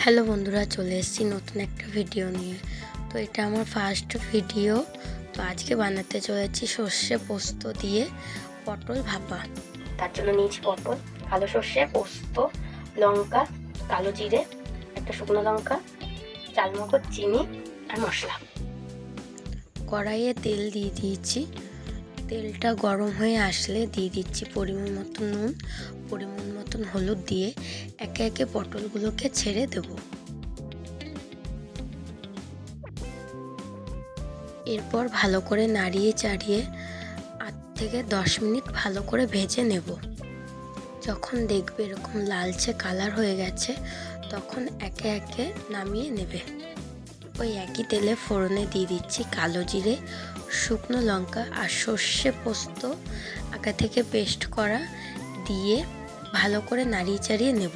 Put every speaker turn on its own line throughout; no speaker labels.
Hello বন্ধুরা, চলে এসেছি নতুন একটা ভিডিও নিয়ে। তো এটা আমার ফার্স্ট ভিডিও। তো আজকে বানাতে চলেছি সর্ষে পোস্ত দিয়ে পটল ভাপা। তার জন্য নিয়েছি পটল, কালো সর্ষে, পোস্ত, লঙ্কা, কালো জিরে, একটা শুকনো লঙ্কা, চালমগজ, চিনি আর মশলা। কড়াইয়ে তেল দিয়ে দিয়েছি। তেলটা গরম হয়ে আসলে দিয়ে দিচ্ছি পরিমাণ মতো নুন, পরিমাণ মতন হলুদ দিয়ে একে একে পটলগুলোকে ছেড়ে দেব। এরপর ভালো করে নাড়িয়ে চাড়িয়ে 8 থেকে 10 মিনিট ভালো করে ভেজে নেব। যখন দেখবে এরকম লালচে কালার হয়ে গেছে তখন একে একে নামিয়ে নেবে। ওই একই তেলে ফোড়নে দিয়ে দিচ্ছি কালো জিরে, শুকনো লঙ্কা আর সর্ষে পোস্ত আগে থেকে পেস্ট করা দিয়ে ভালো করে নাড়িয়ে চাড়িয়ে নেব।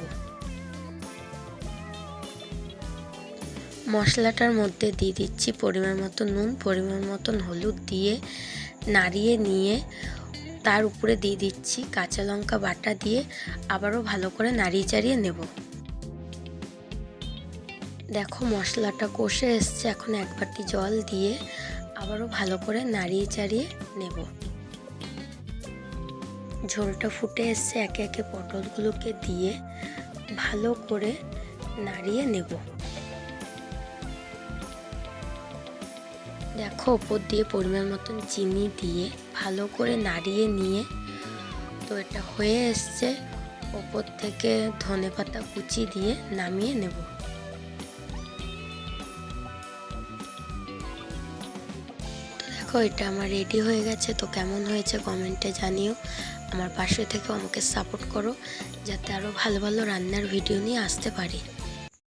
মশলাটার মধ্যে দিয়ে দিচ্ছি পরিমাণ মতো নুন, পরিমাণ মতন হলুদ দিয়ে নাড়িয়ে নিয়ে তার উপরে দিয়ে দিচ্ছি কাঁচা লঙ্কা বাটা দিয়ে আবারও ভালো করে নাড়িয়ে চাড়িয়ে নেব। দেখো মশলাটা কষে এসছে, এখন 1 বাটি জল দিয়ে আবারও ভালো করে নাড়িয়ে চাড়িয়ে নেব। ঝোলটা ফুটে এসছে, একে একে পটলগুলোকে দিয়ে ভালো করে নাড়িয়ে নেব। দেখো ওপর দিয়ে পরিমাণ মতন চিনি দিয়ে ভালো করে নাড়িয়ে নিয়ে তো এটা হয়ে এসছে। ওপর থেকে ধনেপাতা কুচি দিয়ে নামিয়ে নেব। দেখো এটা আমার রেডি হয়ে গেছে। তো কেমন হয়েছে কমেন্টে জানিও। আমার পাশে থেকে আমাকে সাপোর্ট করো যাতে আরও ভালো ভালো রান্নার ভিডিও নিয়ে আসতে পারি।